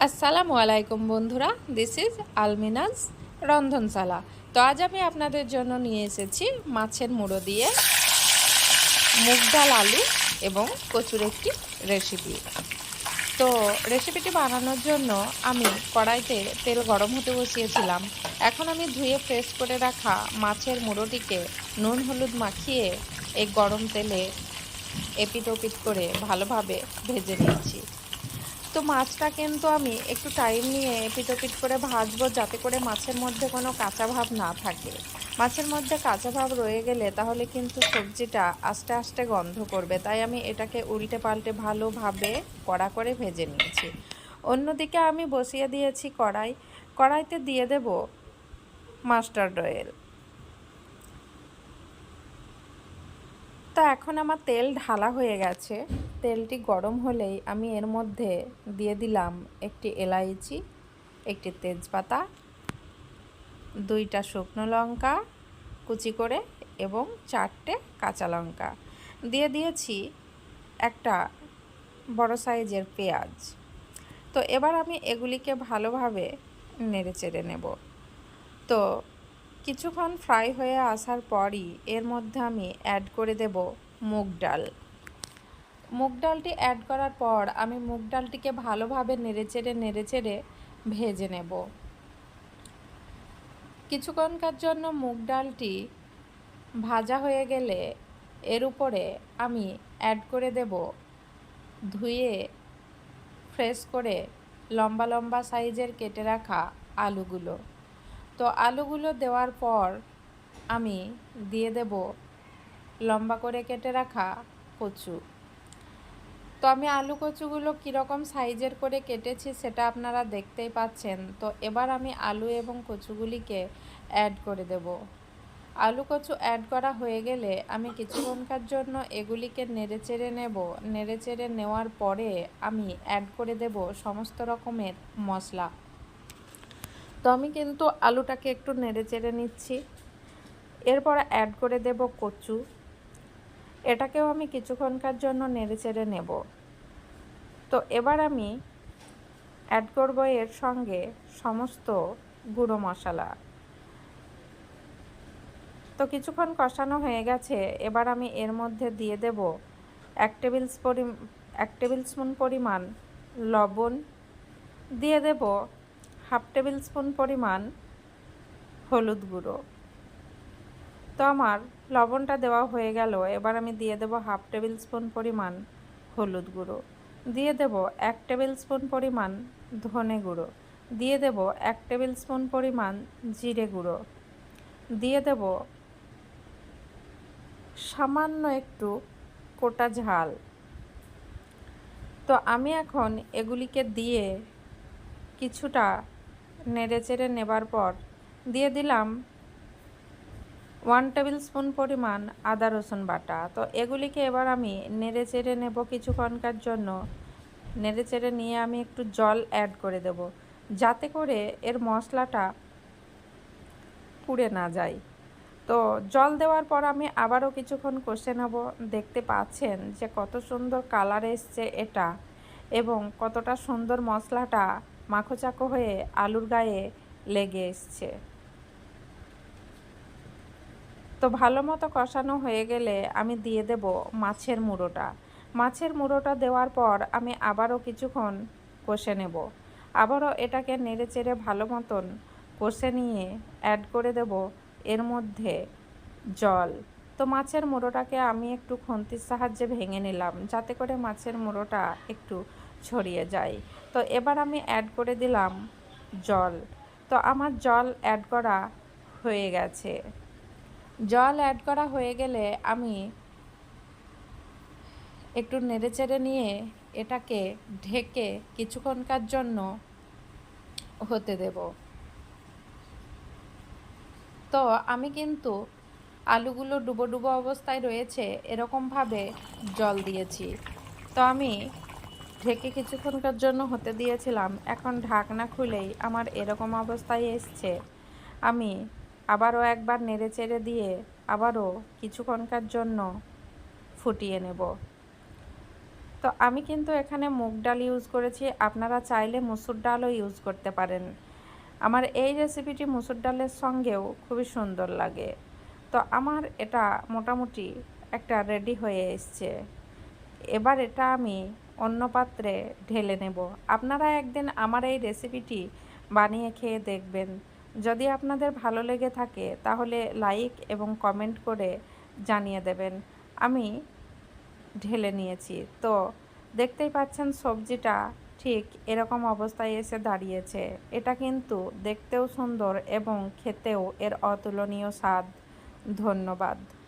আসসালামু আলাইকুম বন্ধুরা, দিস ইজ আলমিনাজ রন্ধনশালা। তো আজ আমি আপনাদের জন্য নিয়ে এসেছি মাছের মুড়ো দিয়ে মুগ ডাল, আলু এবং কচুর একটি রেসিপি। তো রেসিপিটি বানানোর জন্য আমি কড়াইতে তেল গরম হতে বসিয়েছিলাম। এখন আমি ধুয়ে ফ্রেশ করে রাখা মাছের মুড়োটিকে নুন হলুদ মাখিয়ে এই গরম তেলে এপিট ওপিট করে ভালোভাবে ভেজে নিয়েছি। তো মাছটা কিন্তু আমি একটু টাইম নিয়ে এপিট ওপিট করে ভাজবো, যাতে করে মাছের মধ্যে কোনো কাঁচা ভাব না থাকে। মাছের মধ্যে কাঁচা ভাব রয়ে গেলে তাহলে কিন্তু সবজিটা আস্তে আস্তে গন্ধ করবে, তাই আমি এটাকে উল্টে পাল্টে ভালোভাবে কড়া করে ভেজে নিয়েছি। অন্যদিকে আমি বসিয়ে দিয়েছি কড়াইতে দিয়ে দেব মাস্টার্ড অয়েল। তো এখন আমার তেল ঢালা হয়ে গেছে। তেলটি গরম হলেই আমি এর মধ্যে দিয়ে দিলাম একটি এলাইচি, একটি তেজপাতা, 2টা শুকনো লঙ্কা কুচি করে এবং 4টে কাঁচা লঙ্কা দিয়ে দিয়েছি, একটা বড় সাইজের পেঁয়াজ। তো এবার আমি এগুলিকে ভালোভাবে নেড়েচেড়ে নেব। তো কিছুক্ষণ ফ্রাই হয়ে আসার পরই এর মধ্যে আমি অ্যাড করে দেব মুগ ডাল। মুগ ডালটি অ্যাড করার পর আমি মুগ ডালটিকে ভালোভাবে নেড়েচেড়ে ভেজে নেব। কিছুক্ষণকার জন্য মুগ ডালটি ভাজা হয়ে গেলে এর উপরে আমি অ্যাড করে দেব ধুয়ে ফ্রেশ করে লম্বা লম্বা সাইজের কেটে রাখা আলুগুলো। তো আলুগুলো দেওয়ার পর আমি দিয়ে দেব লম্বা করে কেটে রাখা কচু। তো আমি আলু কচুগুলো কীরকম সাইজের করে কেটেছি সেটা আপনারা দেখতেই পাচ্ছেন। তো এবার আমি আলু এবং কচুগুলিকে অ্যাড করে দেব। আলু কচু অ্যাড করা হয়ে গেলে আমি কিছুক্ষণকার জন্য এগুলিকে নেড়েচেড়ে নেব। নেড়েচেড়ে নেওয়ার পরে আমি অ্যাড করে দেব সমস্ত রকমের মশলা। তো আমি কিন্তু আলুটাকে একটু নেড়েচেড়ে নিচ্ছি। এরপর অ্যাড করে দেব কচু। এটাকেও আমি কিছুক্ষণকার জন্য নেড়েচেড়ে নেব। তো এবার আমি অ্যাড করব এর সঙ্গে সমস্ত গুঁড়ো মশলা। তো কিছুক্ষণ কষানো হয়ে গেছে। এবার আমি এর মধ্যে দিয়ে দেব 1 টেবিল স্পুন পরিমাণ লবণ, দিয়ে দেব 1/2 টেবিল স্পুন পরিমাণ হলুদ গুঁড়ো। তো আমার লবণটা দেওয়া হয়ে গেল। এবার আমি দিয়ে দেব 1/2 টেবিল স্পুন পরিমাণ হলুদ গুঁড়ো, দিয়ে দেব 1 টেবিল স্পুন পরিমাণ ধনে গুঁড়ো, দিয়ে দেব 1 টেবিল স্পুন পরিমাণ জিরে গুঁড়ো, দিয়ে দেব সামান্য একটু কোটা ঝাল। তো আমি এখন এগুলিকে দিয়ে কিছুটা নেড়েচেড়ে নেবার পর দিয়ে দিলাম 1 টেবিল স্পুন পরিমাণ আদা রসুন বাটা। তো এগুলিকে এবার আমি নেড়েচেড়ে নেব কিছুক্ষণকার জন্য। নেড়েচেড়ে নিয়ে আমি একটু জল অ্যাড করে দেব, যাতে করে এর মশলাটা পুড়ে না যায়। তো জল দেওয়ার পর আমি আবারও কিছুক্ষণ কষে নেব। দেখতে পাচ্ছেন যে কত সুন্দর কালার এসছে এটা, এবং কতটা সুন্দর মশলাটা মাখোচাকো হয়ে আলুর গায়ে লেগে এসছে। তো ভালো মতো কষানো হয়ে গেলে আমি দিয়ে দেব মাছের মুড়োটা। মাছের মুড়োটা দেওয়ার পর আমি আবারও কিছুক্ষণ কষে নেব। আবারও এটাকে নেড়েচেড়ে ভালো মতন কষে নিয়ে অ্যাড করে দেব এর মধ্যে জল। তো মাছের মুড়োটাকে আমি একটু খুন্তির সাহায্যে ভেঙে নিলাম, যাতে করে মাছের মুড়োটা একটু ছড়িয়ে যায়। তো এবার আমি অ্যাড করে দিলাম জল। তো আমার জল অ্যাড করা হয়ে গেছে। জল অ্যাড করা হয়ে গেলে আমি একটু নেড়েচেড়ে নিয়ে এটাকে ঢেকে কিছুক্ষণকার জন্য হতে দেব। তো আমি কিন্তু আলুগুলো ডুবো ডুবো অবস্থায় রয়েছে এরকমভাবে জল দিয়েছি। তো আমি ঢেকে কিছুক্ষণকার জন্য হতে দিয়েছিলাম। এখন ঢাকনা খুলেই আমার এরকম অবস্থায় এসছে। আমি আবারও একবার নেড়েচেড়ে দিয়ে আবারও কিছুক্ষণকার জন্য ফুটিয়ে নেব। তো আমি কিন্তু এখানে মুগ ডাল ইউজ করেছি, আপনারা চাইলে মসুর ডালও ইউজ করতে পারেন। আমার এই রেসিপিটি মসুর ডালের সঙ্গেও খুবই সুন্দর লাগে। তো আমার এটা মোটামুটি একটা রেডি হয়ে এসছে। এবার এটা আমি অন্য পাত্রে ঢেলে নেব। আপনারা একদিন আমার এই রেসিপিটি বানিয়ে খেয়ে দেখবেন। যদি আপনাদের ভালো লেগে থাকে তাহলে লাইক এবং কমেন্ট করে জানিয়ে দেবেন। আমি ঢেলে নিয়েছি। তো দেখতেই পাচ্ছেন সবজিটা ঠিক এরকম অবস্থায় এসে দাঁড়িয়েছে। এটা কিন্তু দেখতেও সুন্দর এবং খেতেও এর অতুলনীয় স্বাদ। ধন্যবাদ।